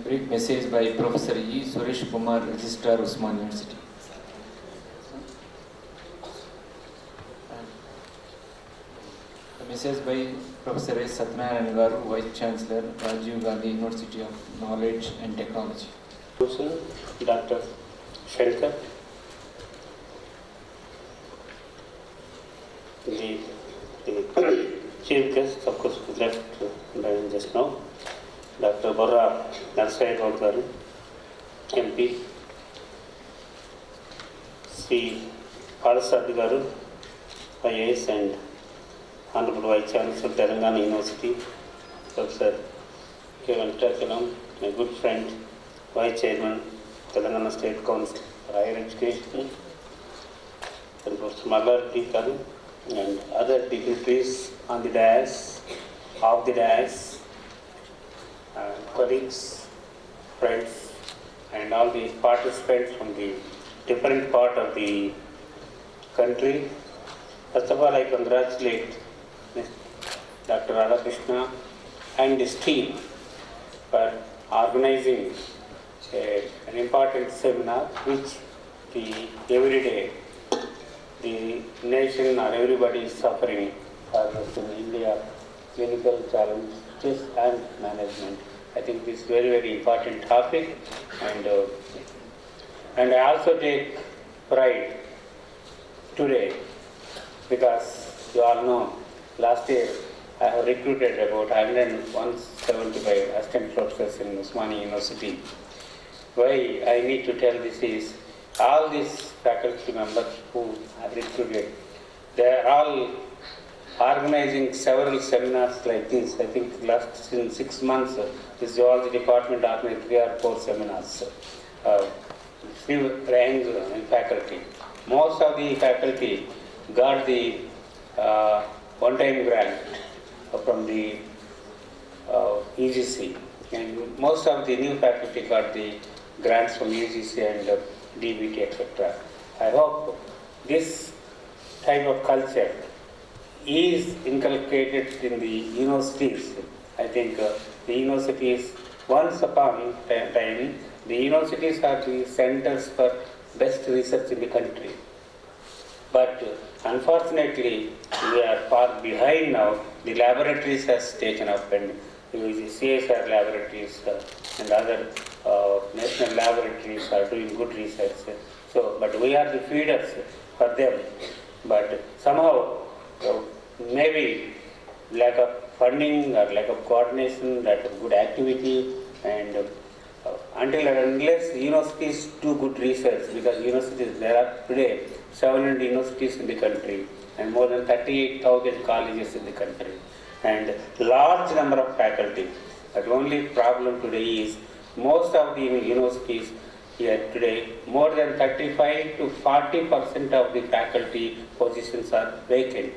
brief message by Professor E. Suresh Kumar, Registrar, Osmania University. A message by Professor S. Satyanarayana Garu, Vice Chancellor, Rajiv Gandhi University of Knowledge and Technology. Dr. Shankar, the chief guest, of course, left just now, Dr. Borra Narsai Garu, MP, Sri Palasadi Garu, IAS and Honorable Vice Chancellor, Telengana University, Professor K. Venkatachalam, my good friend, Vice Chairman, Telangana State Council for Higher Education, and Professor Margaret Karu, and other dignitaries on the dais, off the dais, colleagues, friends, and all the participants from the different part of the country. First of all, I congratulate Dr. Radhakrishna and his team for organizing an important seminar which every day the nation or everybody is suffering in India, clinical challenges and management. I think this is very, very important topic, and I also take pride today because you all know last year I have recruited about 175 assistant professors in Osmania University. Why I need to tell this is, all these faculty members who have recruited, they are all organizing several seminars like this. I think in 6 months, the Zoology department organized 3 or 4 seminars. Few ranks in faculty. Most of the faculty got the one-time grant from the UGC, and most of the new faculty got the grants from UGC and DBT, etc. I hope this type of culture is inculcated in the universities. I think the universities, once upon a time, the universities are the centers for best research in the country. But unfortunately, we are far behind now. The laboratories has taken up, and the CSIR laboratories and other national laboratories are doing good research. So, but we are the feeders for them. But somehow, maybe lack of funding or lack of coordination, lack of good activity, and until and unless universities do good research, because universities, there are today 700 universities in the country and more than 38,000 colleges in the country and large number of faculty. But the only problem today is most of the universities here today, more than 35 to 40% of the faculty positions are vacant.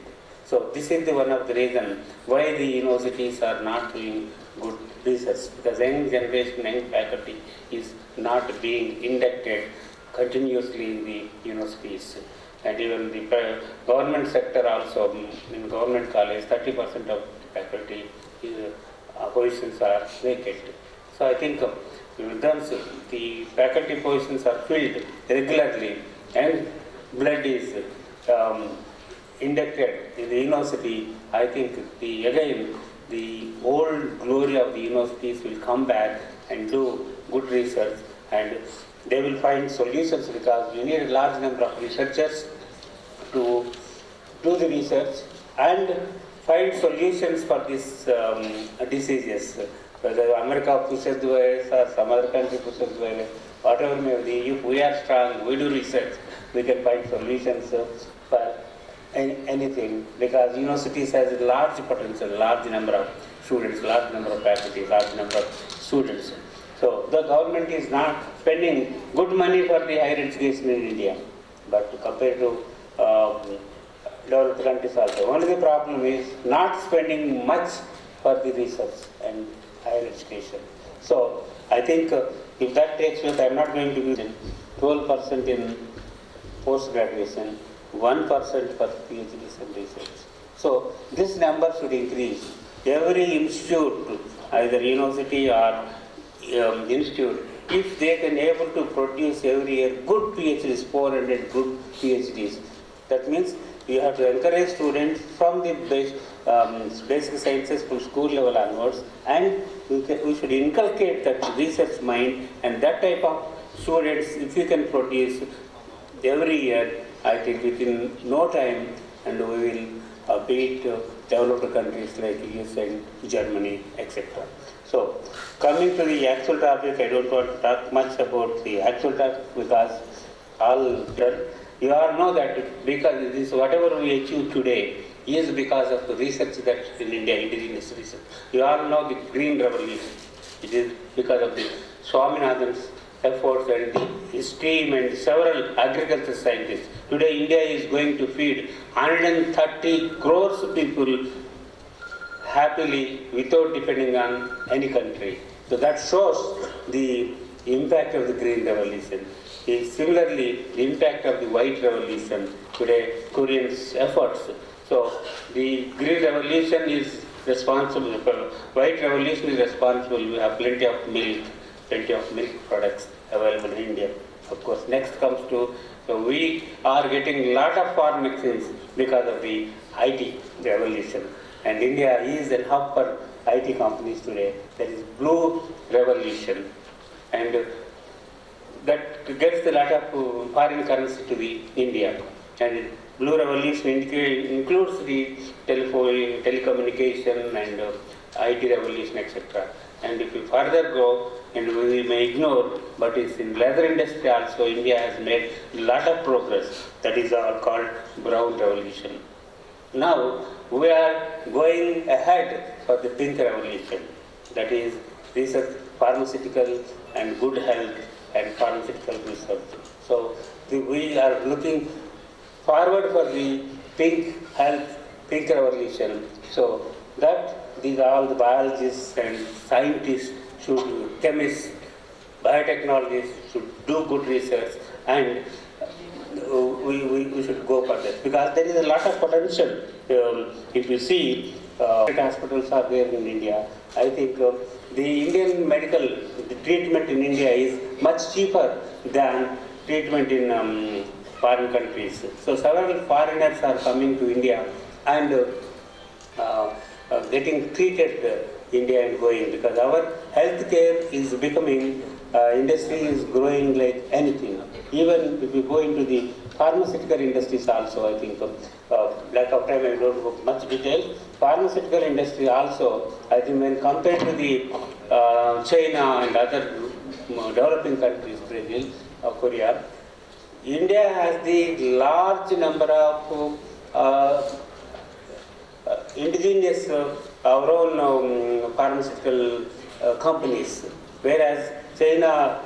So this is one of the reasons why the universities are not doing good research, because young generation, young faculty is not being inducted continuously in the universities. And even the government sector also, in government college, 30% of faculty positions are vacant. So I think once the faculty positions are filled regularly and blood is inducted in the university, I think again the old glory of the universities will come back and do good research, and they will find solutions, because we need a large number of researchers to do the research and find solutions for these diseases. Whether America pushes the virus or some other country pushes the virus, whatever may be, if we are strong, we do research, we can find solutions for anything, because universities has a large potential, large number of students, large number of faculty, large number of students. So the government is not spending good money for the higher education in India, but compared to developed countries also. Only the problem is not spending much for the research and higher education. So I think if that takes place, I am not going to be 12% in post-graduation, 1% for PhDs and research. So this number should increase. Every institute, either university or institute, if they can able to produce every year good PhDs, 400 good PhDs, that means you have to encourage students from the basic sciences from school level onwards, and we should inculcate that research mind, and that type of students, if you can produce every year, I think within no time, and we will beat developed countries like US and Germany, etc. So, coming to the actual topic, I don't want to talk much about the actual topic because all done. You all know that because this whatever we achieve today is because of the research that in India, indigenous research. You all know the Green Revolution. It is because of the Swaminathan's efforts and his team and several agriculture scientists. Today India is going to feed 130 crores people happily without depending on any country. So that shows the impact of the Green Revolution. Similarly, the impact of the White Revolution, today Koreans' efforts. So the Green Revolution is responsible, White Revolution is responsible, we have plenty of milk products available in India. Of course, next comes to, so we are getting a lot of foreign exchange because of the IT revolution. And India is a hub for IT companies today. There is Blue Revolution. And that gets a lot of foreign currency to the India. And Blue Revolution includes the telecommunication and IT revolution, etc. And if we further go, and we may ignore, but it's in leather industry also, India has made a lot of progress. That is all called Brown Revolution. Now, we are going ahead for the Pink Revolution. That is research, pharmaceutical and good health and pharmaceutical research. So, we are looking forward for the Pink Revolution. So, that these are all the biologists and scientists chemists, biotechnologists should do good research, and we should go for that because there is a lot of potential. If you see, hospitals are there in India. I think the Indian the treatment in India is much cheaper than treatment in foreign countries. So several foreigners are coming to India and getting treated India and going, because our healthcare is becoming, industry is growing like anything. Even if you go into the pharmaceutical industries also, I think, lack of time I don't go much detail. Pharmaceutical industry also, I think when compared to the China and other developing countries, Brazil, Korea, India has the large number of indigenous our own pharmaceutical companies, whereas China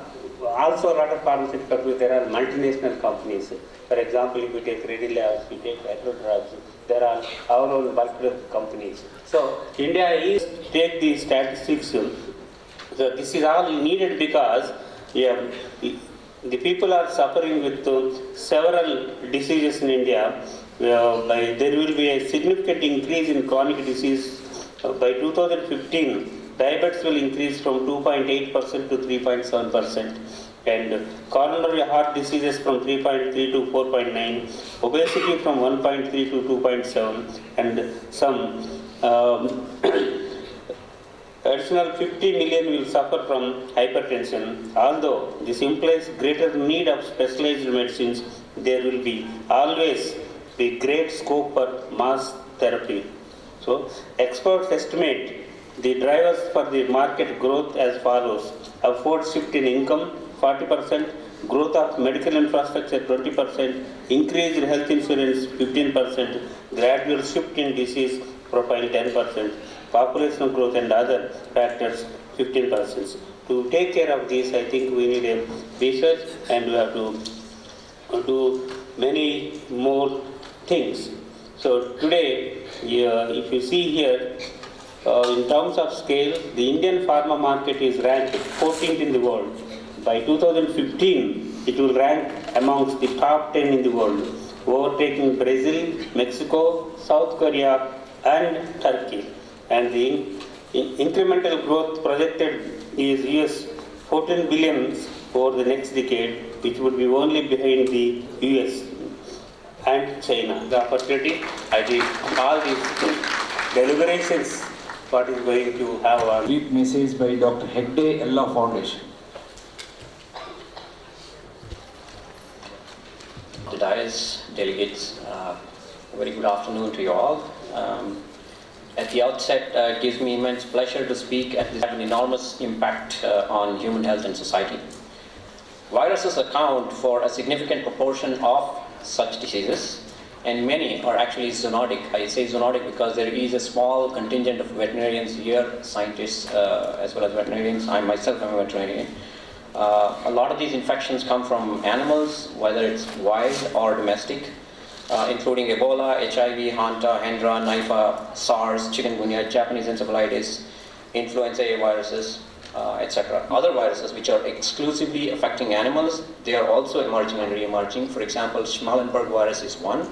also a lot of pharmaceutical companies, there are multinational companies. For example, if you take Ready Labs, you take Agrodrugs, there are our own bulk drug companies. So India is, take the statistics, so this is all needed because the people are suffering with several diseases in India. There will be a significant increase in chronic disease. By 2015, diabetes will increase from 2.8% to 3.7%, and coronary heart diseases from 3.3 to 4.9, obesity from 1.3 to 2.7, and some additional 50 million will suffer from hypertension. Although this implies greater need of specialized medicines, there will always be great scope for mass therapy. So, experts estimate the drivers for the market growth as follows: upward shift in income 40%, growth of medical infrastructure 20%, increased health insurance 15%, gradual shift in disease profile 10%, population growth and other factors 15%. To take care of this, I think we need a research, and we have to do many more things. So today, if you see here, in terms of scale, the Indian pharma market is ranked 14th in the world. By 2015, it will rank amongst the top 10 in the world, overtaking Brazil, Mexico, South Korea, and Turkey. And the incremental growth projected is US 14 billions over the next decade, which would be only behind the US and China. The opportunity, I think all these deliberations, what is going to have a Brief message by Dr. Hegde, Ella Foundation. The dais, delegates, very good afternoon to you all. At the outset, it gives me immense pleasure to speak at this have an enormous impact on human health and society. Viruses account for a significant proportion of such diseases, and many are actually zoonotic. I say zoonotic because there is a small contingent of veterinarians here, scientists as well as veterinarians. I myself am a veterinarian. A lot of these infections come from animals, whether it's wild or domestic, including Ebola, HIV, Hanta, Hendra, Nipah, SARS, chikungunya, Japanese encephalitis, influenza A viruses, etc. Other viruses which are exclusively affecting animals, they are also emerging and re-emerging. For example, Schmallenberg virus is one.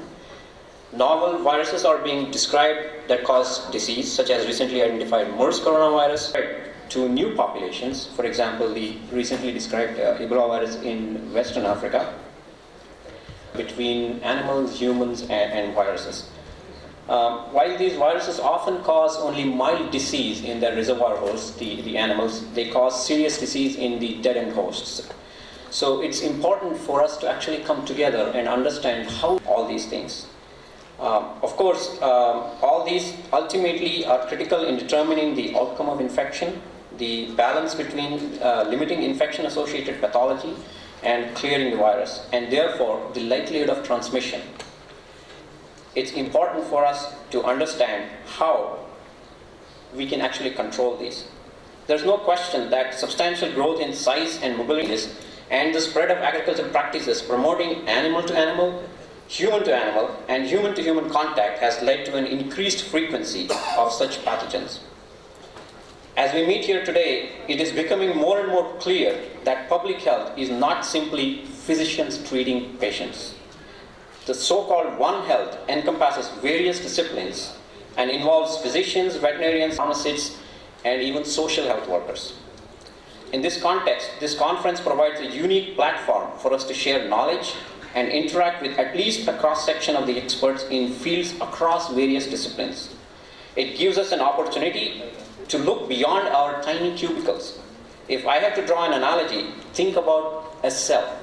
Novel viruses are being described that cause disease, such as recently identified MERS coronavirus, to new populations. For example, the recently described Ebola virus in Western Africa, between animals, humans, and viruses. While these viruses often cause only mild disease in their reservoir hosts, the animals, they cause serious disease in the dead-end hosts. So it's important for us to actually come together and understand how all these things. Of course, all these ultimately are critical in determining the outcome of infection, the balance between limiting infection-associated pathology and clearing the virus, and therefore the likelihood of transmission. It's important for us to understand how we can actually control these. There's no question that substantial growth in size and mobility and the spread of agricultural practices promoting animal to animal, and human to human contact has led to an increased frequency of such pathogens. As we meet here today, it is becoming more and more clear that public health is not simply physicians treating patients. The so-called One Health encompasses various disciplines and involves physicians, veterinarians, pharmacists, and even social health workers. In this context, this conference provides a unique platform for us to share knowledge and interact with at least a cross-section of the experts in fields across various disciplines. It gives us an opportunity to look beyond our tiny cubicles. If I have to draw an analogy, think about a cell.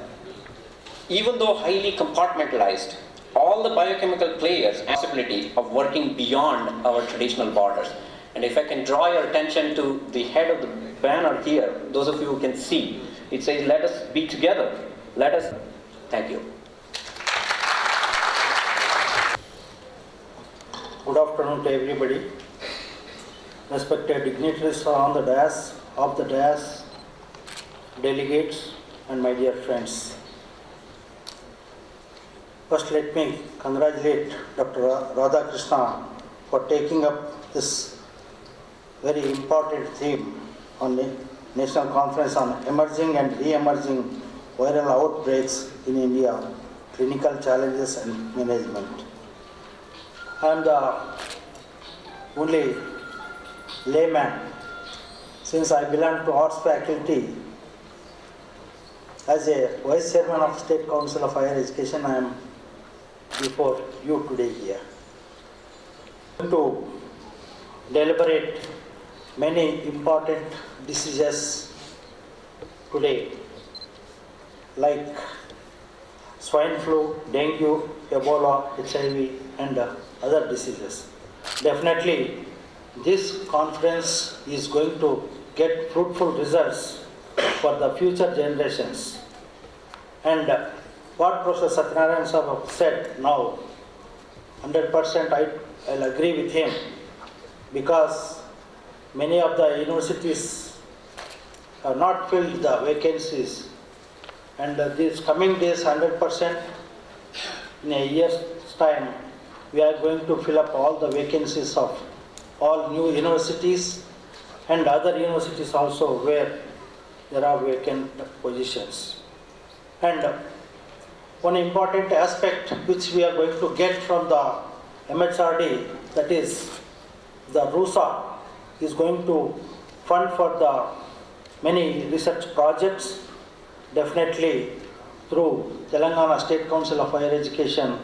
Even though highly compartmentalized, all the biochemical players have the possibility of working beyond our traditional borders. And if I can draw your attention to the head of the banner here, those of you who can see, it says, "Let us be together. Let us." Thank you. Good afternoon to everybody. Respected dignitaries on the dais, of the dais, delegates, and my dear friends. First, let me congratulate Dr. Radhakrishna for taking up this very important theme on the National Conference on Emerging and Re-emerging Viral Outbreaks in India, Clinical Challenges and Management. I am the only layman, since I belong to arts faculty. As a vice chairman of State Council of Higher Education, I am before you today here to deliberate many important diseases today, like swine flu, dengue, Ebola, HIV, and other diseases. Definitely, this conference is going to get fruitful results for the future generations. And what Professor Satyanarayana Sahab said now, 100% I'll agree with him, because many of the universities have not filled the vacancies, and these coming days, 100%, in a year's time, we are going to fill up all the vacancies of all new universities and other universities also where there are vacant positions. And one important aspect which we are going to get from the MHRD, that is the RUSA, is going to fund for the many research projects. Definitely through Telangana State Council of Higher Education,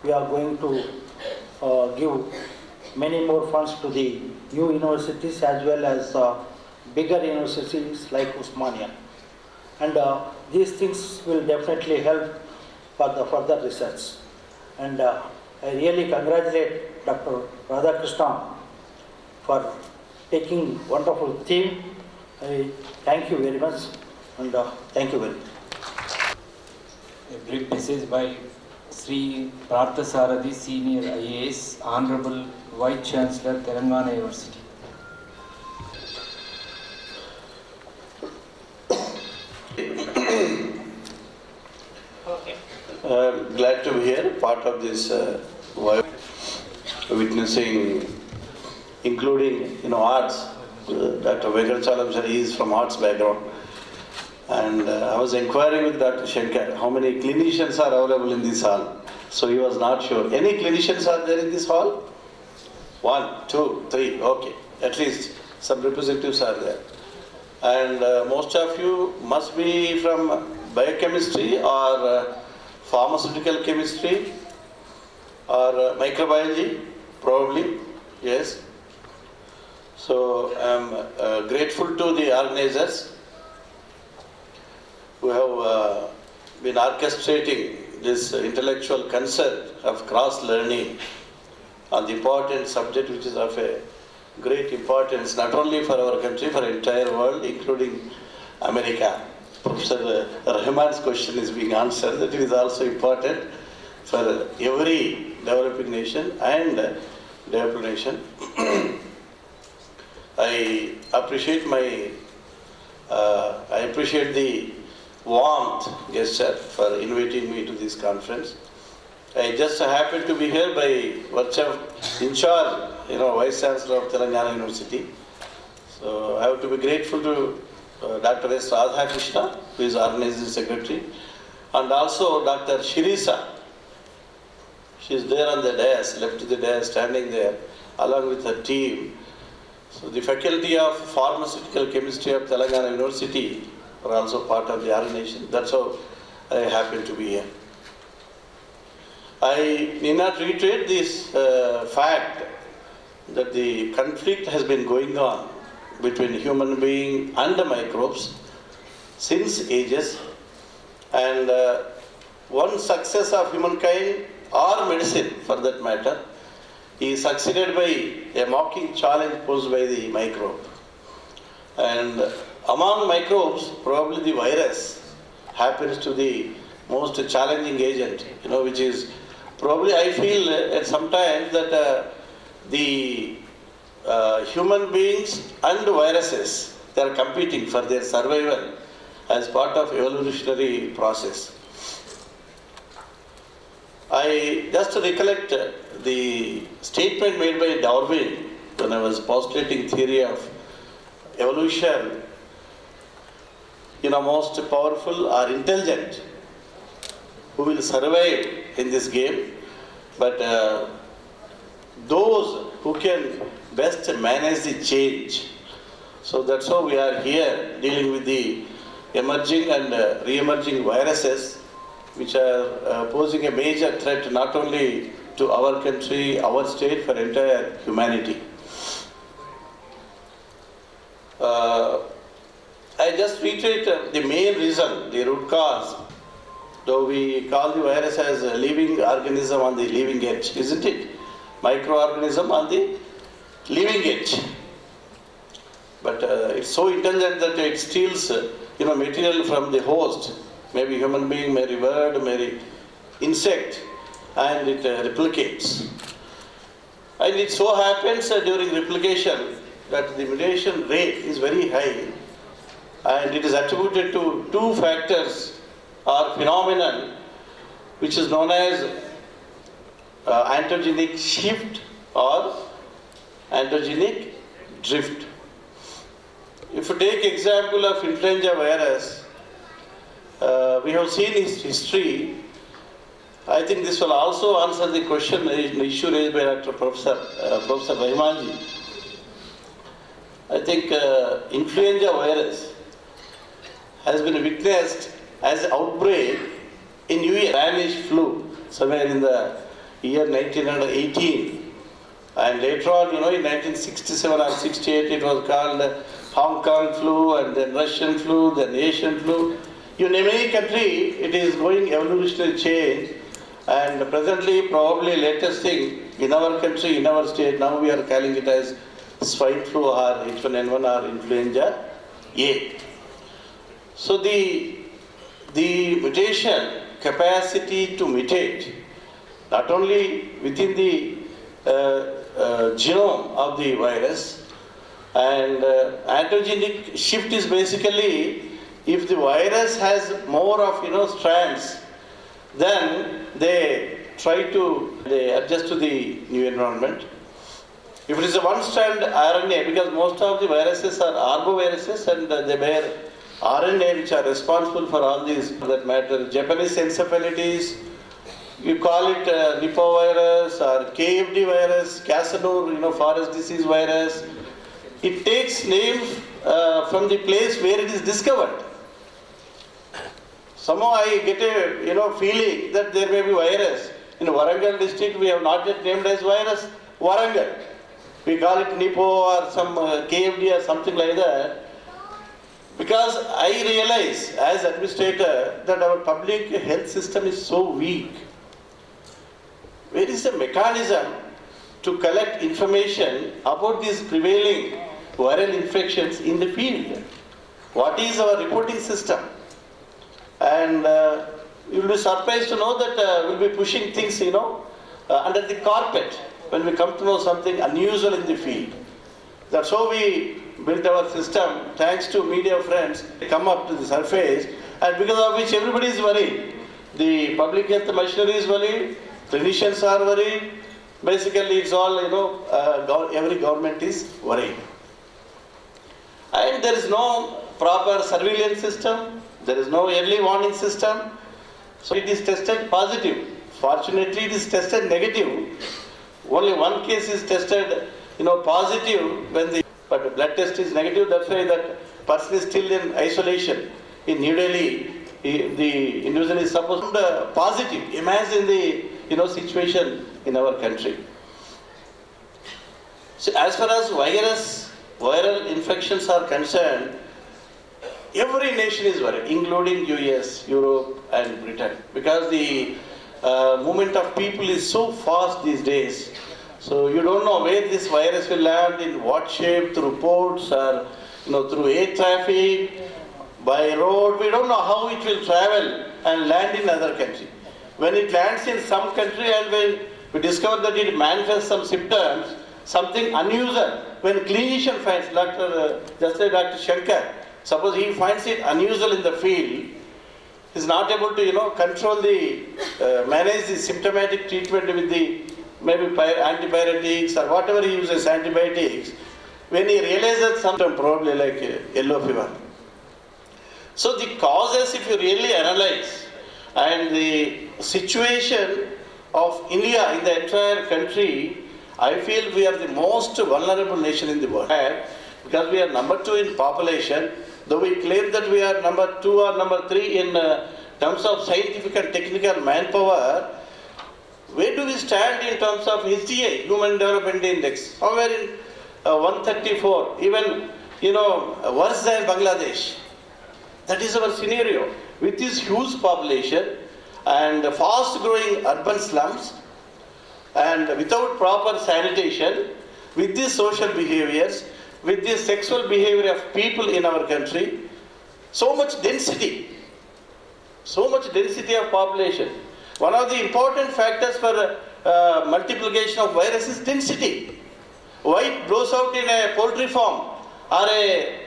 we are going to give many more funds to the new universities as well as bigger universities like Osmania. And these things will definitely help for the further research. And I really congratulate Dr. Radhakrishna for taking wonderful theme. I thank you very much, and thank you very much. A brief message by Sri Parthasarathy, Senior IAS, Honorable Vice Chancellor, Telangana University. Glad to be here, part of this witnessing, including arts. Dr. Veternary sir is from arts background, and I was inquiring with Dr. Shankar how many clinicians are available in this hall. So he was not sure. Any clinicians are there in this hall? 1, 2, 3. Okay, at least some representatives are there. And most of you must be from biochemistry or pharmaceutical chemistry or microbiology, probably, yes. So I'm grateful to the organizers who have been orchestrating this intellectual concert of cross-learning on the important subject which is of a great importance not only for our country, for the entire world, including America. Professor Rahman's question is being answered, that it is also important for every developing nation and developed nation. I appreciate the warmth gesture for inviting me to this conference. I just happened to be here by virtue of in charge, Vice Chancellor of Telangana University. So I have to be grateful to Dr. S. Radhakrishna, who is Organizing Secretary, and also Dr. Shirisa. She is there on the dais, left to the dais, standing there, along with her team. So the Faculty of Pharmaceutical Chemistry of Telangana University are also part of the organization. That's how I happen to be here. I need not reiterate this fact that the conflict has been going on between human being and the microbes since ages, and one success of humankind or medicine for that matter is succeeded by a mocking challenge posed by the microbe. And among microbes, probably the virus happens to the most challenging agent, which is probably, I feel at some times that the human beings and viruses, they are competing for their survival as part of evolutionary process. I just recollect the statement made by Darwin when I was postulating theory of evolution. Most powerful or intelligent who will survive in this game, but those who can best manage the change. So that's how we are here dealing with the emerging and re-emerging viruses, which are posing a major threat not only to our country, our state, for entire humanity. I just reiterate the main reason, the root cause. Though we call the virus as a living organism on the leading edge, isn't it? Microorganism on the leading edge. But it's so intelligent that it steals material from the host, maybe human being, maybe bird, maybe insect, and it replicates. And it so happens during replication that the mutation rate is very high, and it is attributed to two factors or phenomenon which is known as antigenic shift or antigenic drift. If you take example of influenza virus, we have seen its history. I think this will also answer the question, the issue raised by Professor Rahmanji. I think influenza virus has been witnessed as an outbreak in US, Spanish flu, somewhere in the year 1918. And later on, in 1967 or 68, it was called Hong Kong flu, and then Russian flu, then Asian flu. You name any country, it is going evolutionary change. And presently, probably latest thing in our country, in our state, now we are calling it as swine flu or H1N1 or influenza A. So the mutation capacity to mutate, not only within the genome of the virus, and antigenic shift is basically if the virus has more of strands, then they adjust to the new environment. If it is a one-strand RNA, because most of the viruses are arboviruses and they bear RNA which are responsible for all these that matter. Japanese encephalitis, you call it Nipovirus or KFD virus, Casanur, forest disease virus. It takes name from the place where it is discovered. Somehow I get a feeling that there may be virus. In Warangal district we have not yet named as virus Warangal. We call it Nipo or some KFD or something like that. Because I realize as administrator that our public health system is so weak. Where is the mechanism to collect information about these prevailing viral infections in the field? What is our reporting system? And you will be surprised to know that we will be pushing things, under the carpet when we come to know something unusual in the field. That's how we built our system, thanks to media friends, come up to the surface, and because of which everybody is worried. The public health machinery is worried, clinicians are worried, basically it's all, every government is worried. And there is no proper surveillance system, there is no early warning system, so it is tested positive. Fortunately, it is tested negative. Only one case is tested, positive but the blood test is negative. That's why that person is still in isolation in New Delhi. The individual is supposed to be positive. Imagine the situation in our country. So as far as viral infections are concerned, every nation is worried, including US, Europe, and Britain, because the movement of people is so fast these days. So you don't know where this virus will land, in what shape, through ports or through air traffic, by road. We don't know how it will travel and land in other country. When it lands in some country and when we discover that it manifests some symptoms, something unusual, when clinician finds, just like Dr. Shankar, suppose he finds it unusual in the field, is not able to control manage the symptomatic treatment with the maybe antibiotics or whatever he uses antibiotics, when he realizes something probably like yellow fever. So the causes, if you really analyze, and the situation of India in the entire country, I feel we are the most vulnerable nation in the world, because we are number 2 in population, though we claim that we are number 2 or number 3 in terms of scientific and technical manpower. Where do we stand in terms of HDI, Human Development Index? Somewhere in 134, even worse than Bangladesh. That is our scenario. With this huge population and fast-growing urban slums, and without proper sanitation, with these social behaviors, with the sexual behavior of people in our country, so much density of population. One of the important factors for multiplication of virus is density. Why it blows out in a poultry farm or a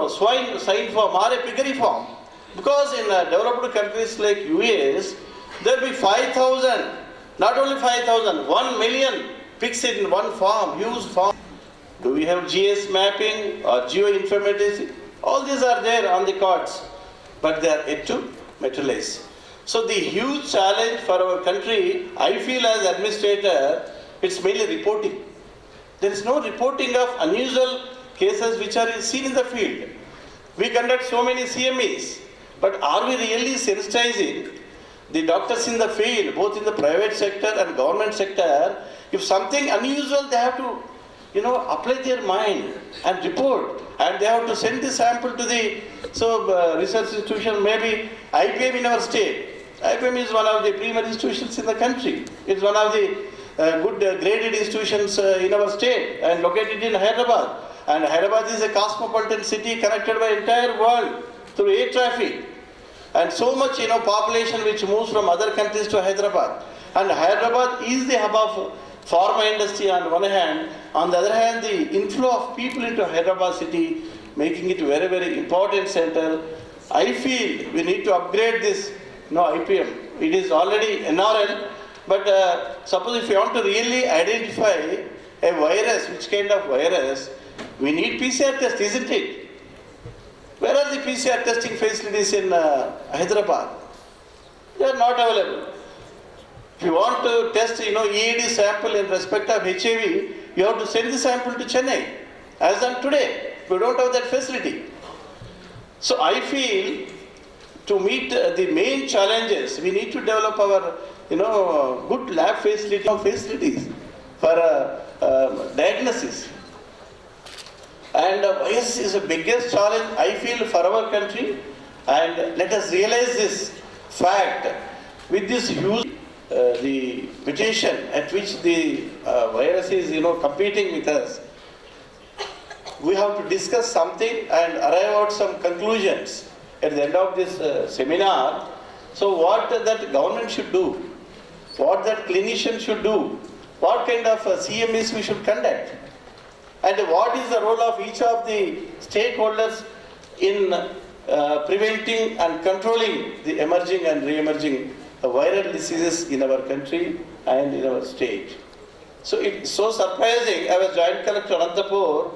swine farm or a piggery farm? Because in developed countries like US, there will be 5,000, not only 5,000, 1 million pigs in one farm, huge farm. Do we have GS mapping or geoinformatics? All these are there on the cards, but they are yet to materialize. So the huge challenge for our country, I feel as administrator, it's mainly reporting. There is no reporting of unusual cases which are seen in the field. We conduct so many CMEs, but are we really sensitizing the doctors in the field, both in the private sector and government sector? If something unusual, they have to, apply their mind and report, and they have to send the sample to the research institution, maybe IPM in our state. IPM is one of the premier institutions in the country. It's one of the good graded institutions in our state and located in Hyderabad. And Hyderabad is a cosmopolitan city connected by entire world through air traffic. And so much, population which moves from other countries to Hyderabad. And Hyderabad is the hub of pharma industry on one hand. On the other hand, the inflow of people into Hyderabad city, making it very, very important center. I feel we need to upgrade this IPM. It is already NRL, but suppose if you want to really identify a virus, which kind of virus, we need PCR test, isn't it? Where are the PCR testing facilities in Hyderabad? They are not available. If you want to test, EAD sample in respect of HIV, you have to send the sample to Chennai, as done today. We don't have that facility. So I feel to meet the main challenges, we need to develop our, good lab facilities for diagnosis. And virus is the biggest challenge I feel for our country. And let us realize this fact. With this huge the mutation at which the virus is, competing with us, we have to discuss something and arrive at some conclusions at the end of this seminar. So what that government should do, what that clinician should do, what kind of CMEs we should conduct, and what is the role of each of the stakeholders in preventing and controlling the emerging and re-emerging viral diseases in our country and in our state. So it's so surprising. I was Joint Collector Anantapur.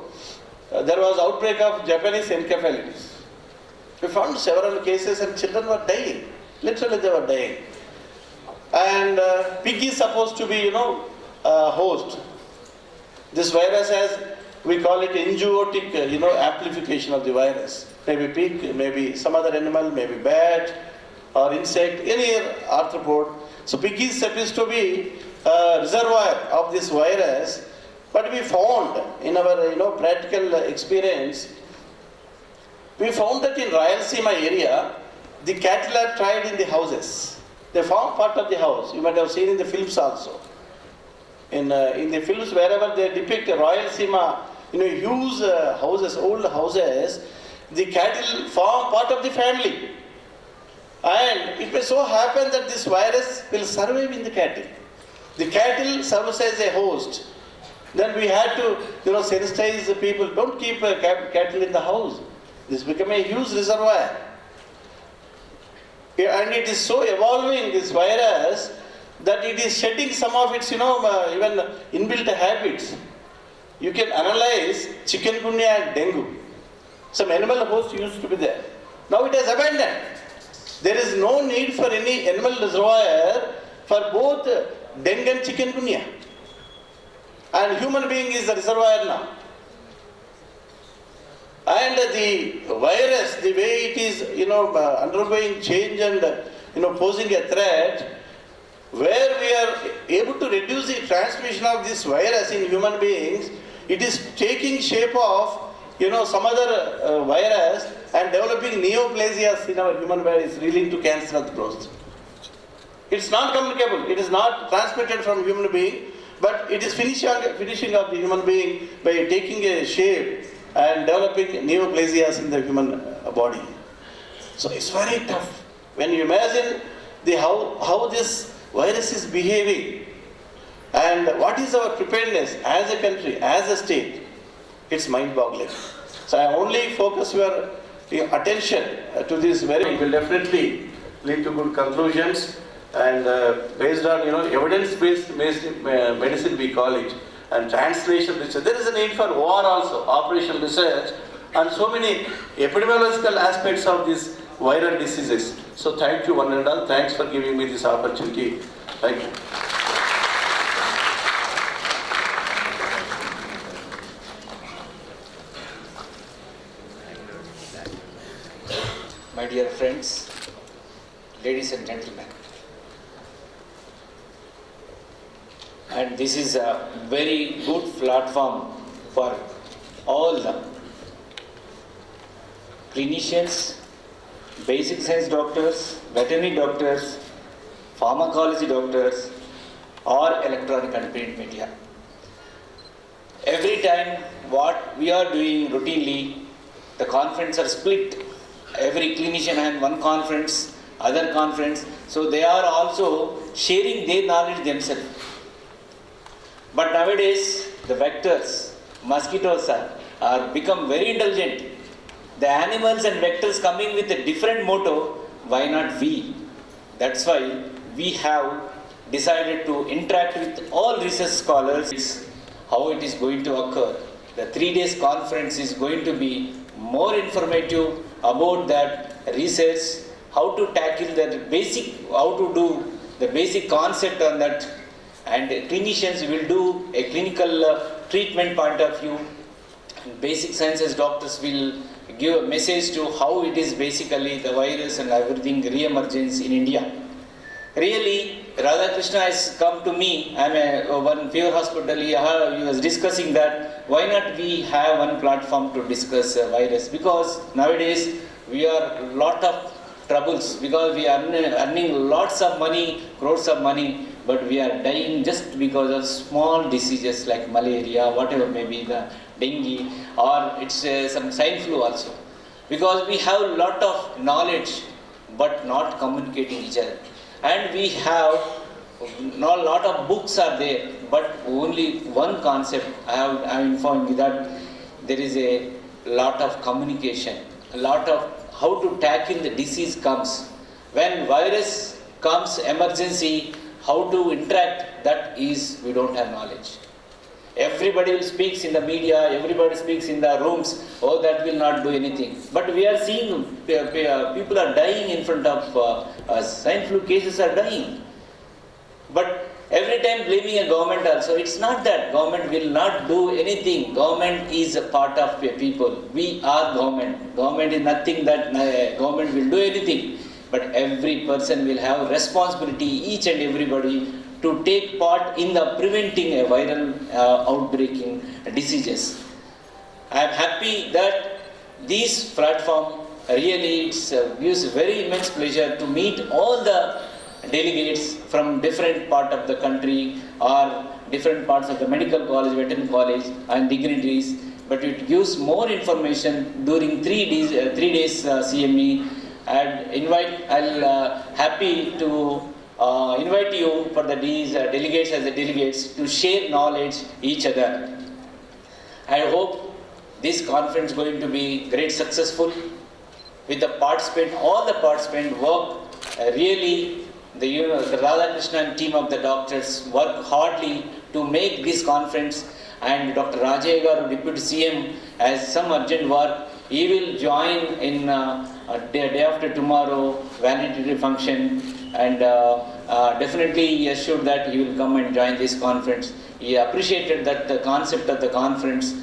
There was outbreak of Japanese encephalitis. We found several cases and children were dying. Literally they were dying. And pig is supposed to be, host. This virus has, we call it enzootic, amplification of the virus. Maybe pig, maybe some other animal, maybe bat or insect, any arthropod. So pig is supposed to be a reservoir of this virus. But we found in our practical experience, we found that in Rayalaseema area, the cattle are tried in the houses. They found part of the house. You might have seen in the films also. In the films, wherever they depict Rayalaseema, huge houses, old houses, the cattle form part of the family. And it may so happen that this virus will survive in the cattle. The cattle serves as a host. Then we had to, sensitize the people. Don't keep cattle in the house. This become a huge reservoir. And it is so evolving, this virus, that it is shedding some of its, even inbuilt habits. You can analyze chikungunya and dengue. Some animal host used to be there. Now it has abandoned. There is no need for any animal reservoir for both dengue and chikungunya. And human being is the reservoir now. And the virus, the way it is, undergoing change and, posing a threat, where we are able to reduce the transmission of this virus in human beings, it is taking shape of, some other virus and developing neoplasias in our human bodies, leading to cancer of the prostate. It's not communicable. It is not transmitted from human being, but it is finishing of the human being by taking a shape and developing neoplasias in the human body. So it's very tough. When you imagine how this virus is behaving and what is our preparedness as a country, as a state, it's mind-boggling. So I only focus your attention to this it will definitely lead to good conclusions. And based on evidence-based medicine we call it, and translation research. There is a need for OR also, operational research, and so many epidemiological aspects of these viral diseases. So thank you one and all. Thanks for giving me this opportunity. Thank you. my dear friends, ladies and gentlemen. And this is a very good platform for all the clinicians, basic science doctors, veterinary doctors, pharmacology doctors, or electronic and print media. Every time what we are doing routinely, the conferences are split. Every clinician has one conference, other conference, so they are also sharing their knowledge themselves. But nowadays, the vectors, mosquitoes are become very intelligent. The animals and vectors coming with a different motto, why not we? That's why we have decided to interact with all research scholars, how it is going to occur. The 3 days conference is going to be more informative about that research, how to tackle that basic, how to do the basic concept on that, and clinicians will do a clinical treatment point of view. Basic sciences doctors will give a message to how it is basically the virus and everything re-emergence in India. Really, Radhakrishna has come to me. I'm one fever hospital. He was discussing that why not we have one platform to discuss virus, because nowadays we are lot of troubles because we are earning lots of money, crores of money, but we are dying just because of small diseases like malaria, whatever may be the dengue, or it's some swine flu also. Because we have a lot of knowledge but not communicating each other. And we have not a lot of books are there, but only one concept. I'm informing you that there is a lot of communication, a lot of how to tackle the disease comes. When virus comes, emergency, how to interact, that is, we don't have knowledge. Everybody will speaks in the media, everybody speaks in the rooms, oh that will not do anything. But we are seeing people are dying in front of us, swine flu cases are dying. But every time blaming a government also, it's not that government will not do anything. Government is a part of people. We are government. Government is nothing that government will do anything. But every person will have responsibility, each and everybody, to take part in the preventing a viral outbreaking diseases. I am happy that this platform really gives very immense pleasure to meet all the delegates from different part of the country or different parts of the medical college, veterinary college and dignitaries. But it gives more information during 3 days CME. I'll happy to invite you for these delegates as the delegates to share knowledge each other. I hope this conference is going to be great successful with the participant, all the participants work really, the Radhakrishna team of the doctors work hardly to make this conference, and Dr. Rajay Garu, Deputy CM, has some urgent work. He will join in day after tomorrow, valedictory function, and definitely he assured that he will come and join this conference. He appreciated that the concept of the conference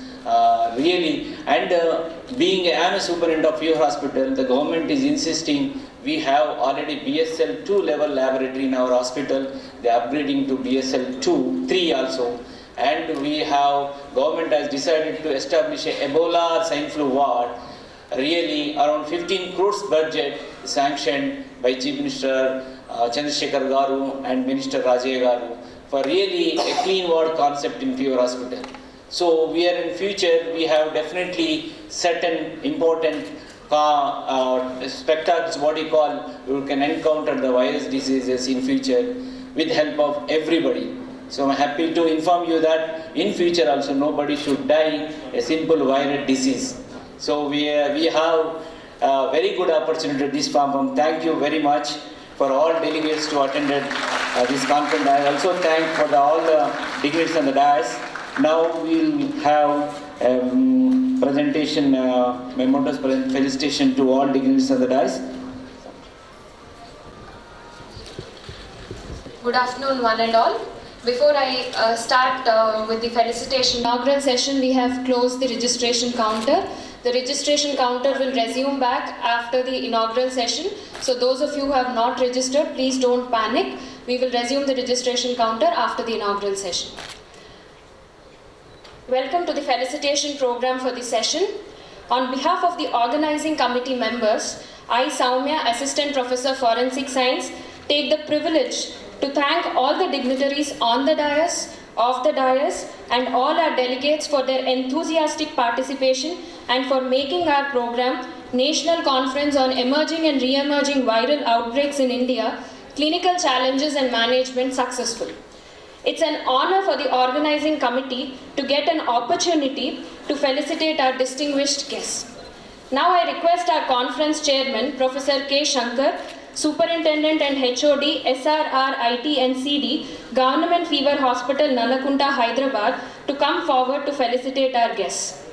really, and I am a superintendent of your hospital, the government is insisting we have already BSL 2 level laboratory in our hospital. They are upgrading to BSL 2, 3 also. And we have, government has decided to establish a Ebola swine flu ward. Really around 15 crores budget sanctioned by Chief Minister Chandrasekhar Garu and Minister Rajay Garu for really a clean ward concept in fever hospital. So we are in future, we have definitely certain important spectacles, what you call, you can encounter the virus diseases in future with help of everybody. So I'm happy to inform you that in future also nobody should die a simple viral disease. So we have a very good opportunity at this platform. Thank you very much for all delegates to attended this conference. I also thank for all the delegates on the dais. Now we'll have presentation, Mementos felicitation to all delegates on the dais. Good afternoon, one and all. Before I start with the felicitation inaugural session, we have closed the registration counter. the registration counter will resume back after the inaugural session. So those of you who have not registered, please don't panic. We will resume the registration counter after the inaugural session. Welcome to the felicitation program for this session. On behalf of the organizing committee members, I, Soumya, Assistant Professor Forensic Science, take the privilege to thank all the dignitaries on the dais, off the dais, and all our delegates for their enthusiastic participation and for making our program, National Conference on Emerging and Re-emerging Viral Outbreaks in India, Clinical Challenges and Management, successful. It's an honor for the organizing committee to get an opportunity to felicitate our distinguished guests. Now I request our conference chairman, Professor K. Shankar, Superintendent and HOD, SRR-IT&CD, Government Fever Hospital, Nalakunta, Hyderabad, to come forward to felicitate our guests.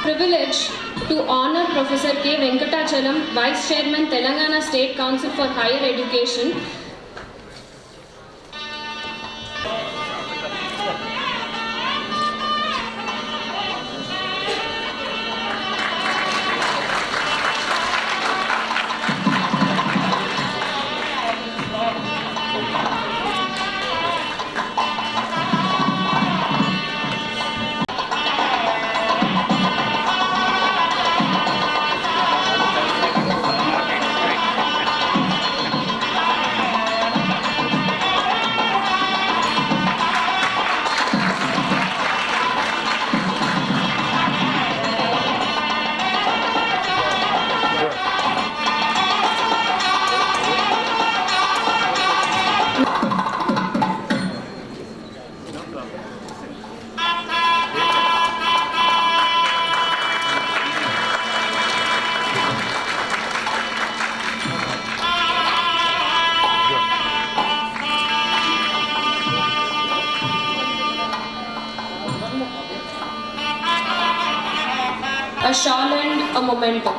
Privilege to honor Professor K. Venkatachalam, Vice Chairman, Telengana State Council for Higher Education. A shawl and a memento.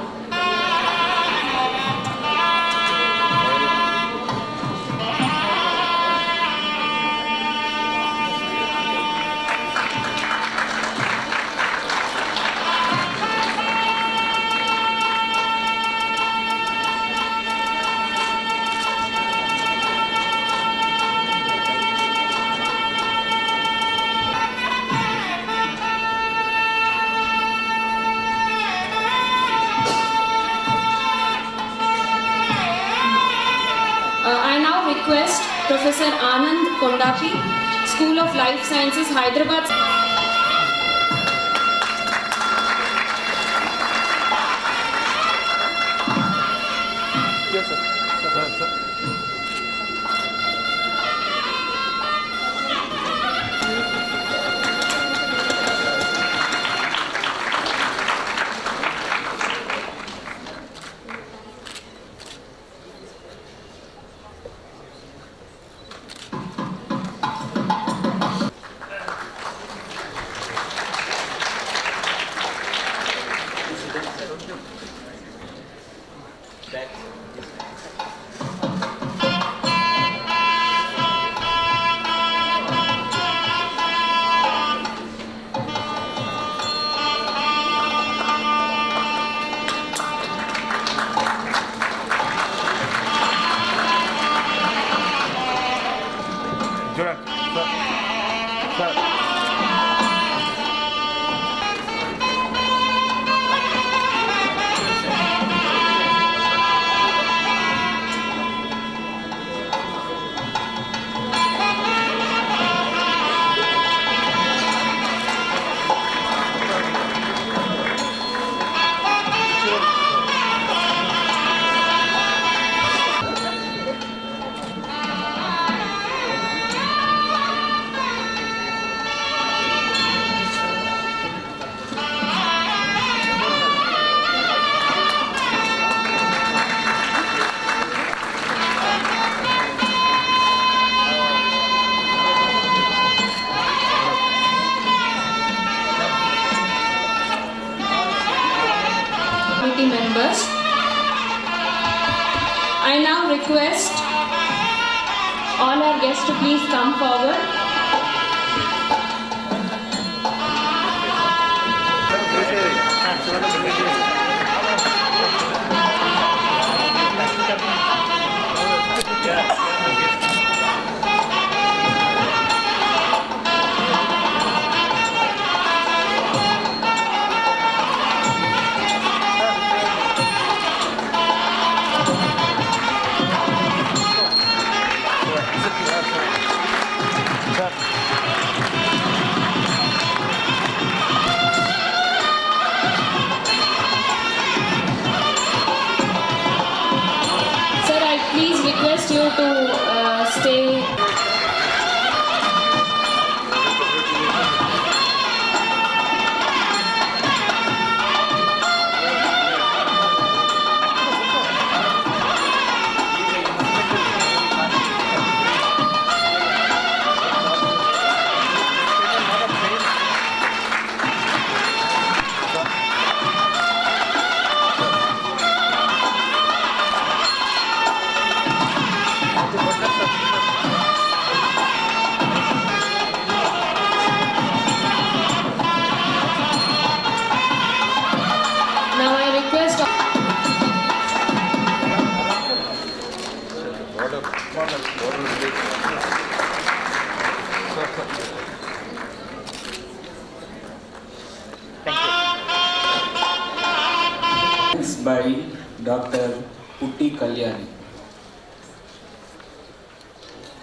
I now request Professor Anand Kondapi, School of Life Sciences, Hyderabad. Yes, sir. committee members. I now request all our guests to please come forward. Sir, I please request you to stay. Now I request. Thanks by Dr. Muttineni.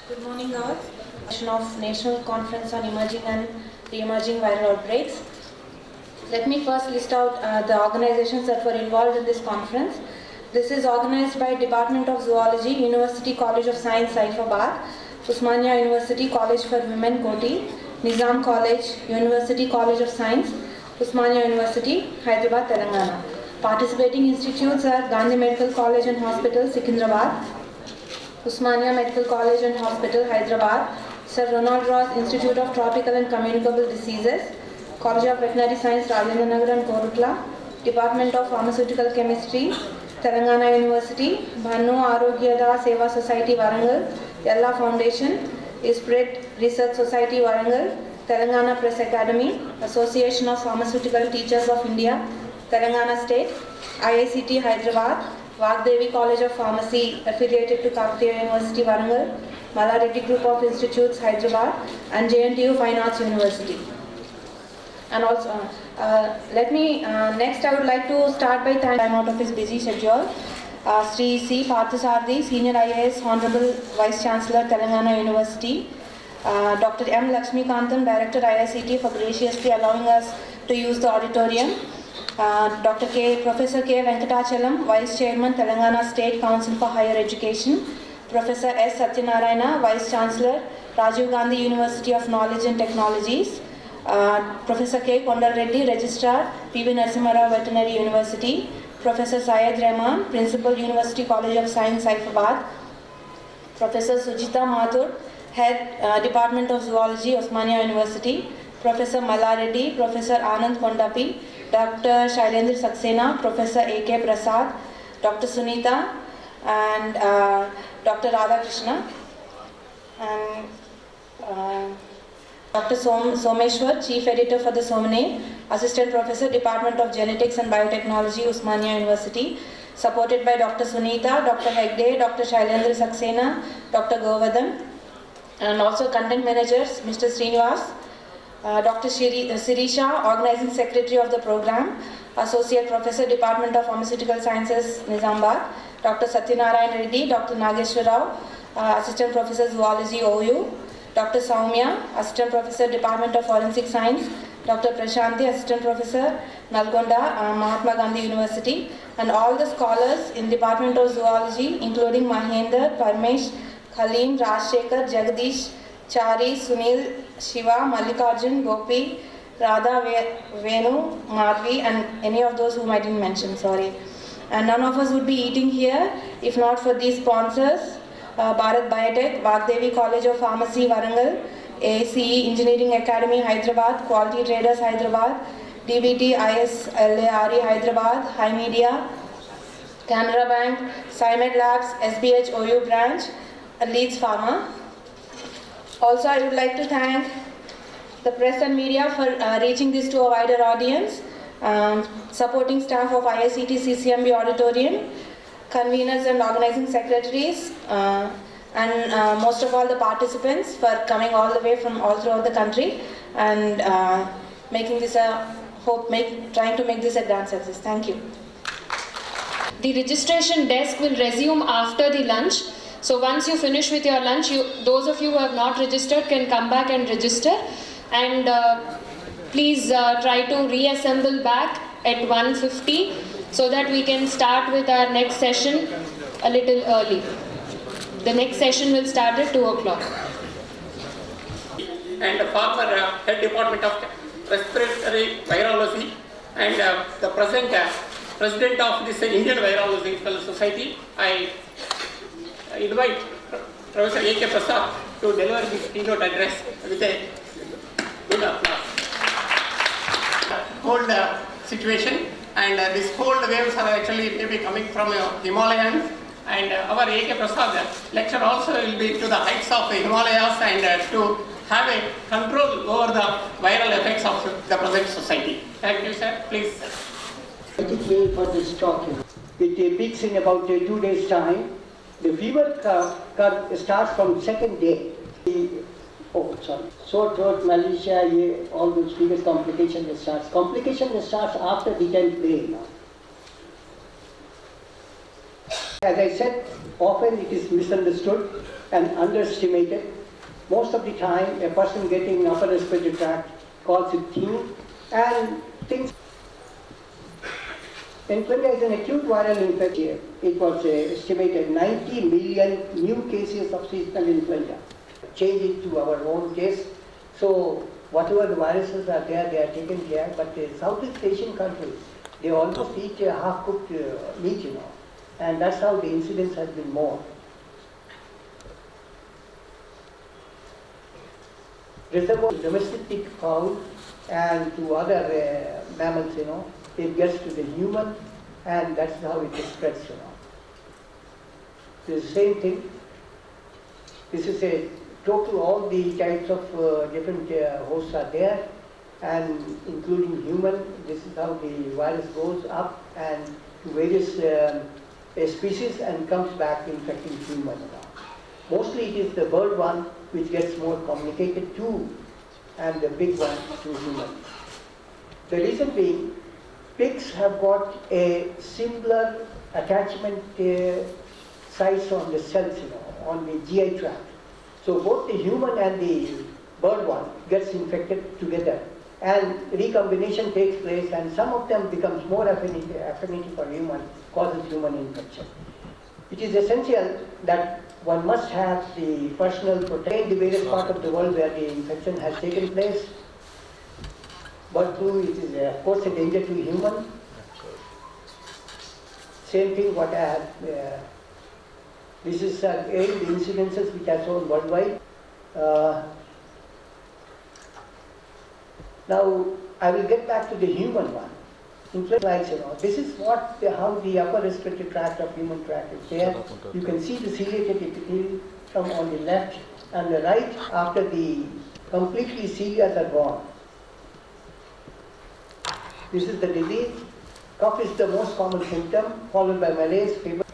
Good morning all. Session of National Conference on Emerging and Re-Emerging Viral Outbreaks. Let me first list out the organizations that were involved in this conference. This is organized by Department of Zoology, University College of Science, Saifabad, Osmania University College for Women, Koti, Nizam College, University College of Science, Osmania University, Hyderabad, Telengana. Participating institutes are Gandhi Medical College and Hospital, Secunderabad, Osmania Medical College and Hospital, Hyderabad, Sir Ronald Ross Institute of Tropical and Communicable Diseases, College of Veterinary Science, Rajendra Nagar and Korutla, Department of Pharmaceutical Chemistry, Telangana University, Bhannu Arogyada Seva Society, Warangal, Yella Foundation, Spread Research Society, Warangal, Telangana Press Academy, Association of Pharmaceutical Teachers of India, Telangana State, IICT Hyderabad, Vagdevi College of Pharmacy affiliated to Kakatiya University, Warangal, Malareddy Group of Institutes, Hyderabad, and JNTU Fine Arts University. And also, next I would like to start by thanking time out of his busy schedule. Sri C. Parthasarthi, Senior IAS, Honorable Vice Chancellor, Telangana University. Dr. M. Lakshmikantham, Director IICT, for graciously allowing us to use the auditorium. Professor K. Venkatachalam, Vice Chairman, Telangana State Council for Higher Education. Professor S. Satyanarayana, Vice Chancellor, Rajiv Gandhi University of Knowledge and Technologies. Professor K. Kondal Reddy, Registrar, P.V. Narasimha Rao Veterinary University. Professor Syed Rahman, Principal, University College of Science, Saifabad. Professor Sujita Mathur, Head, Department of Zoology, Osmania University. Professor Malla Reddy, Professor Anand Kondapi, Dr. Shailendra Saxena, Professor A.K. Prasad, Dr. Sunita, and Dr. Radhakrishna, and Dr. Someshwar, Chief Editor for the Somane, Assistant Professor, Department of Genetics and Biotechnology, Osmania University, supported by Dr. Sunita, Dr. Hegde, Dr. Shailendra Saxena, Dr. Govardhan, and also Content Managers, Mr. Srinivas, Dr. Sirisha, Organizing Secretary of the Program, Associate Professor, Department of Pharmaceutical Sciences, Nizamabad, Dr. Satyanarayana Reddy, Dr. Nageshwar Rao, Assistant Professor, Zoology, OU, Dr. Soumya, Assistant Professor, Department of Forensic Science, Dr. Prashanti, Assistant Professor, Nalgonda, Mahatma Gandhi University, and all the scholars in Department of Zoology, including Mahender, Parmesh, Khalim, Rajshekhar, Jagdish, Chari, Sunil, Shiva, Mallikarjun, Gopi, Radha, Venu, Madhvi, and any of those whom I didn't mention, sorry. And none of us would be eating here if not for these sponsors. Bharat Biotech, Vagdevi College of Pharmacy, Warangal, ACE Engineering Academy, Hyderabad, Quality Traders, Hyderabad, DBT, ISLARE Hyderabad, High Media, Canara Bank, Cymed Labs, SBH OU branch, Leeds Pharma. Also, I would like to thank the press and media for reaching this to a wider audience, supporting staff of IICT-CCMB Auditorium, conveners and organizing secretaries, and most of all the participants for coming all the way from all throughout the country and making this trying to make this a grand success. Thank you. The registration desk will resume after the lunch. So once you finish with your lunch, those of you who have not registered can come back and register. And please try to reassemble back at 1:50 so that we can start with our next session a little early. The next session will start at 2 o'clock. And the former head department of respiratory virology and the present president of this Indian Virological Society, I invite Professor A.K. Prasad to deliver his keynote address with a good applause. Cold situation, and these cold waves are actually maybe coming from Himalayas, and our A.K. Prasad lecture also will be to the heights of the Himalayas and to have a control over the viral effects of the present society. Thank you, sir. Please. Thank you for this talk. It peaks in about 2 days' time. The fever curve starts from second day. Sore throat, malaria, all those fever complications starts. Complication starts after the 10th day. As I said, often it is misunderstood and underestimated. Most of the time, a person getting upper respiratory tract calls it flu and things. Influenza is an acute viral infection. It was estimated 90 million new cases of seasonal influenza. Change it to our own case. So whatever the viruses are there, they are taken care. But the Southeast Asian countries, they almost eat half-cooked meat, and that's how the incidence has been more. Reservoir domestic fowl and to other mammals, it gets to the human, and that's how it spreads, It's the same thing. This is a total, all the types of different hosts are there, and including human. This is how the virus goes up and to various species and comes back infecting human. Mostly it is the bird one which gets more communicated to, and the big one to human. The reason being, pigs have got a similar attachment size on the cells, on the GI tract. So both the human and the bird one gets infected together, and recombination takes place, and some of them becomes more affinity for human, causes human infection. It is essential that one must have the personal protection in the various parts of the world where the infection has taken place. Bird flu, it is of course a danger to human. Same thing what I have, this is again the incidences which are shown worldwide. Now I will get back to the human one. Influenza, this is how the upper respiratory tract of human tract is there. You can see the ciliated epithelium from on the left and the right after the completely cilias are gone. This is the disease. Cough is the most common symptom, followed by malaise, fever.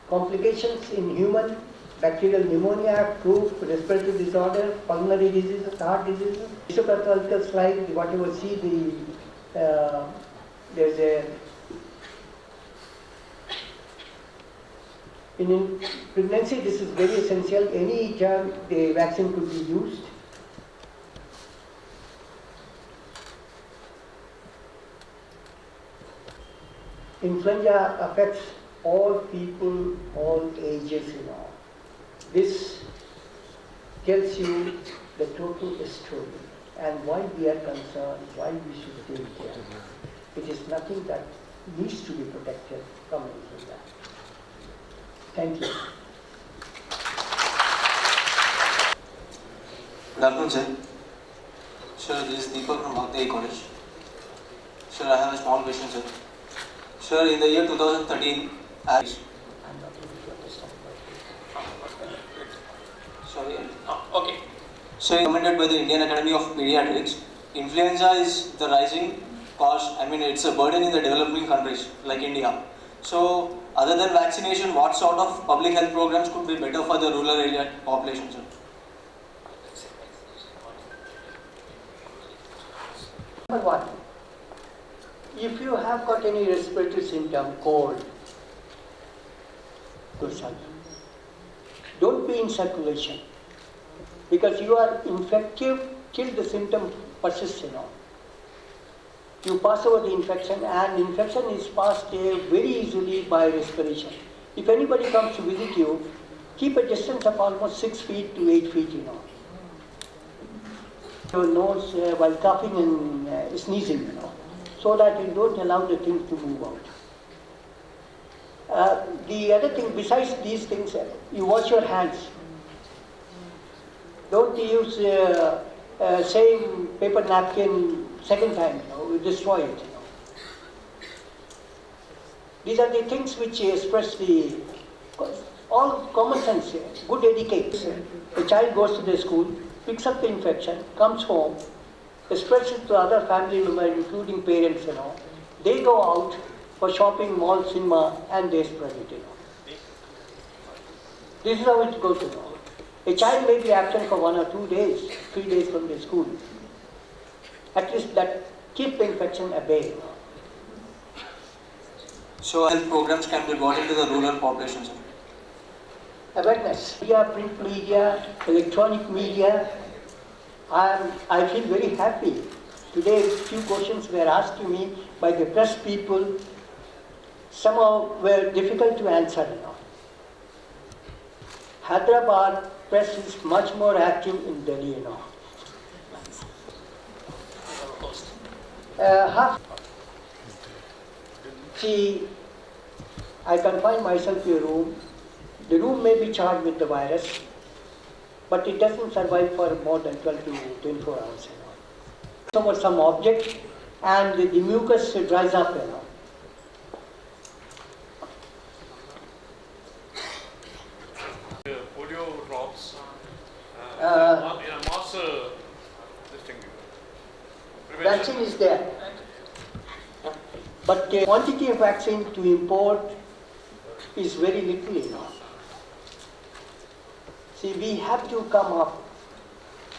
Complications in human, bacterial pneumonia, croup, respiratory disorder, pulmonary diseases, heart diseases. Histopathological slide, whatever see there's a in pregnancy. This is very essential. Any germ, the vaccine could be used. Influenza affects all people, all ages, This tells you the total story and why we are concerned, why we should take care. It is nothing that needs to be protected from influenza. Thank you. Good afternoon, sir. Sir, this is Deepak from Kakatiya College. Sir, I have a small question, sir. Sir, in the year 2013, Okay. so recommended by the Indian Academy of Pediatrics, influenza is the rising cost. I mean, it's a burden in the developing countries like India. So, other than vaccination, what sort of public health programs could be better for the rural area population, sir? Number one, if you have got any respiratory symptom, cold, don't be in circulation because you are infective till the symptom persists, You pass over the infection and infection is passed very easily by respiration. If anybody comes to visit you, keep a distance of almost 6 feet to 8 feet, Your nose while coughing and sneezing, so that you don't allow the thing to move out. The other thing, besides these things, you wash your hands. Don't use same paper napkin second time, you destroy it. These are the things which express the all common sense, good etiquette. The child goes to the school, picks up the infection, comes home, spreads it to other family members, including parents, They go out for shopping, mall, cinema, and they spread it, This is how it goes, A child may be absent for 1 or 2 days, 3 days from the school. At least that keep the infection at bay. So, health programs can be brought into the rural population, sir. Awareness, media, print media, electronic media. I feel very happy. Today, a few questions were asked to me by the press people. Somehow were difficult to answer. Hyderabad press is much more active in Delhi. See, I confine myself to a room. The room may be charged with the virus, but it doesn't survive for more than 12 to 24 hours. Over some object, and the mucus dries up. Polio drops. Mass vaccine is there, but the quantity of vaccine to import is very little. See, we have to come up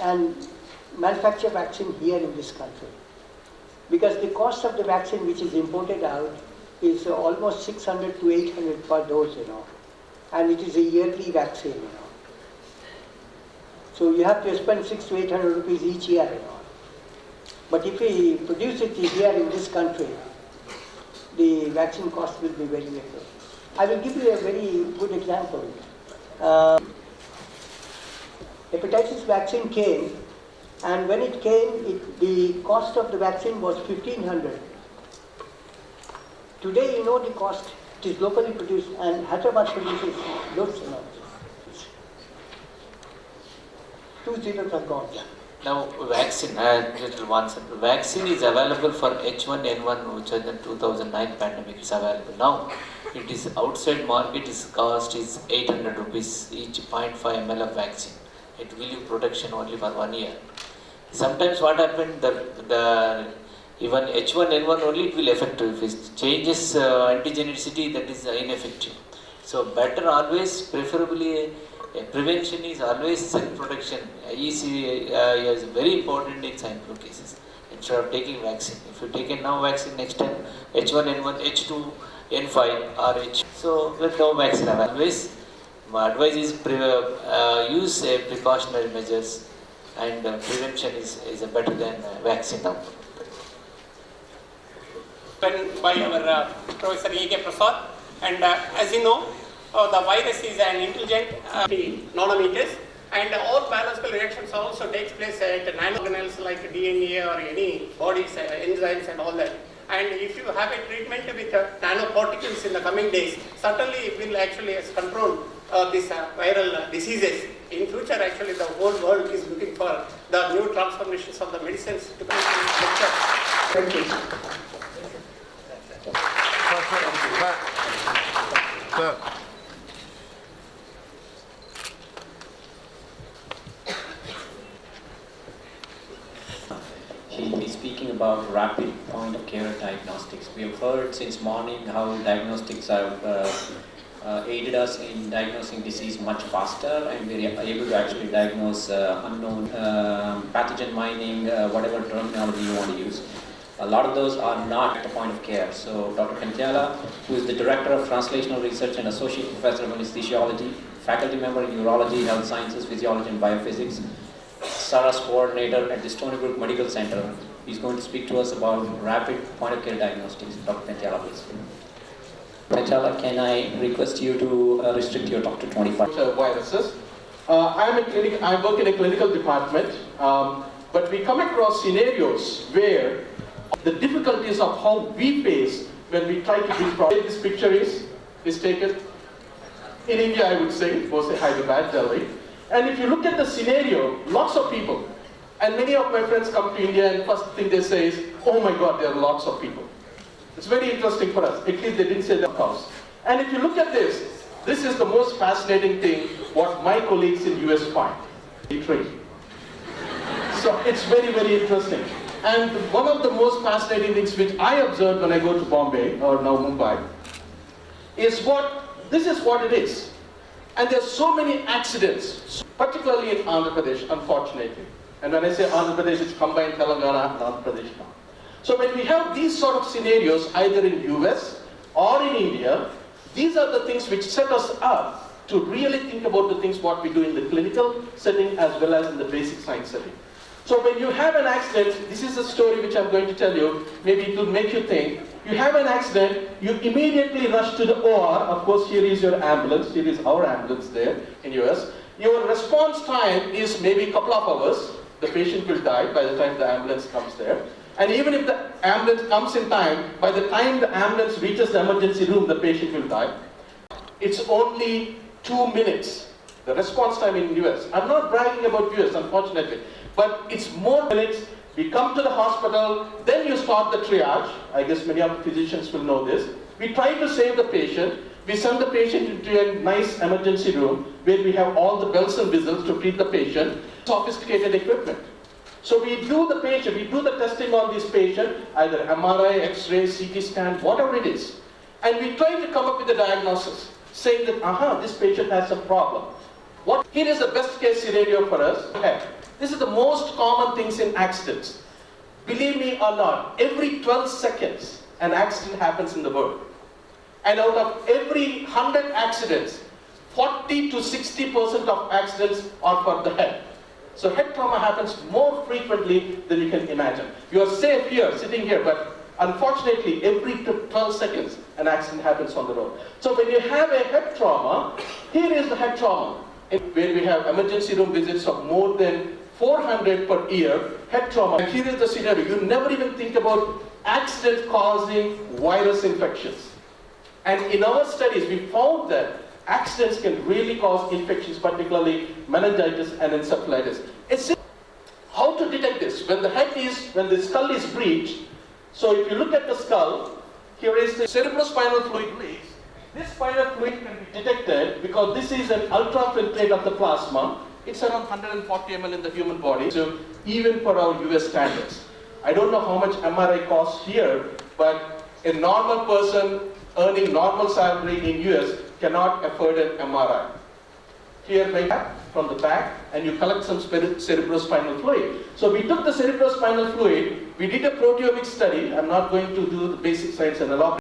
and manufacture vaccine here in this country, because the cost of the vaccine which is imported out is almost 600 to 800 per dose, and it is a yearly vaccine, So you have to spend 600 to 800 rupees each year, But if we produce it here in this country, the vaccine cost will be very little. I will give you a very good example. Hepatitis vaccine came, and when it came, the cost of the vaccine was 1,500. Today, the cost. It is locally produced, and Hyderabad produces loads and loads. 2 zeros are gone. Now, vaccine, vaccine is available for H1N1, which was the 2009 pandemic. It's available now. It is outside market. Its cost is 800 rupees each 0.5 ml of vaccine. It will give protection only for 1 year. Sometimes what happened, even H1N1 only it will affect. If it changes antigenicity, that is ineffective. So better always, preferably, prevention is always self-protection. EC is very important in swine flu cases. Instead of taking vaccine, if you take a now vaccine, next time H1N1, H2N5 or H. So with no vaccine, always my advice is use precautionary measures, and prevention is better than vaccine now. By our Professor E.K. Prasad, and as you know, the virus is an intelligent nanometers, and all biological reactions also takes place at nanoorganelles like DNA or any bodies, enzymes and all that. And if you have a treatment with nanoparticles in the coming days, certainly it will actually control these viral diseases. In future, actually, the whole world is looking for the new transformations of the medicines to come into the picture. Thank you. Sir. He'll be speaking about rapid point-of-care diagnostics. We have heard since morning how diagnostics have aided us in diagnosing disease much faster, and we are able to actually diagnose unknown pathogen mining, whatever terminology you want to use. A lot of those are not at the point of care. So Dr. Kakatiya, who is the Director of Translational Research and Associate Professor of Anesthesiology, faculty member in Neurology, Health Sciences, Physiology and Biophysics, SARAS coordinator at the Stony Brook Medical Center. He's going to speak to us about rapid point-of-care diagnostics. Dr. Kakatiya, please. Kakatiya, can I request you to restrict your talk to 25? Viruses. I work in a clinical department, but we come across scenarios where the difficulties of how we face when we try to treat problems. This picture is taken in India, I would say, it was a Hyderabad, Delhi. And if you look at the scenario, lots of people, and many of my friends come to India and first thing they say is, oh my God, there are lots of people. It's very interesting for us, at least they didn't say the house. And if you look at this is the most fascinating thing, what my colleagues in US find. So it's very, very interesting. And one of the most fascinating things which I observed when I go to Bombay, or now Mumbai, is this is what it is. And there's so many accidents, particularly in Andhra Pradesh, unfortunately. And when I say Andhra Pradesh, it's combined Telengana and Andhra Pradesh now. So when we have these sort of scenarios, either in US or in India, these are the things which set us up to really think about the things what we do in the clinical setting as well as in the basic science setting. So when you have an accident, this is a story which I'm going to tell you, maybe it will make you think. You have an accident, you immediately rush to the OR. Of course, here is your ambulance, here is our ambulance there in US. Your response time is maybe a couple of hours. The patient will die by the time the ambulance comes there. And even if the ambulance comes in time, by the time the ambulance reaches the emergency room, the patient will die. It's only 2 minutes, the response time in US. I'm not bragging about US, unfortunately, but it's more minutes. We come to the hospital, then you start the triage. I guess many of the physicians will know this. We try to save the patient. We send the patient into a nice emergency room where we have all the bells and whistles to treat the patient. Sophisticated equipment. So we do the testing on this patient, either MRI, X-ray, CT scan, whatever it is. And we try to come up with a diagnosis, saying that, this patient has a problem. Here is the best case scenario for us. This is the most common things in accidents. Believe me or not, every 12 seconds, an accident happens in the world. And out of every 100 accidents, 40 to 60% of accidents are for the head. So head trauma happens more frequently than you can imagine. You are safe here, sitting here, but unfortunately, every 12 seconds, an accident happens on the road. So when you have a head trauma, here is the head trauma, where we have emergency room visits of more than 400 per year, head trauma. And here is the scenario. You never even think about accident causing virus infections. And in our studies, we found that accidents can really cause infections, particularly meningitis and encephalitis. How to detect this? When the skull is breached, so if you look at the skull, here is the cerebrospinal fluid leaks. This spinal fluid can be detected because this is an ultrafiltrate of the plasma. It's around 140 ml in the human body, so even for our US standards. I don't know how much MRI costs here, but a normal person earning normal salary in US cannot afford an MRI. Here we have from the back, and you collect some cerebrospinal fluid. So we took the cerebrospinal fluid, we did a proteomic study. I'm not going to do the basic science analog.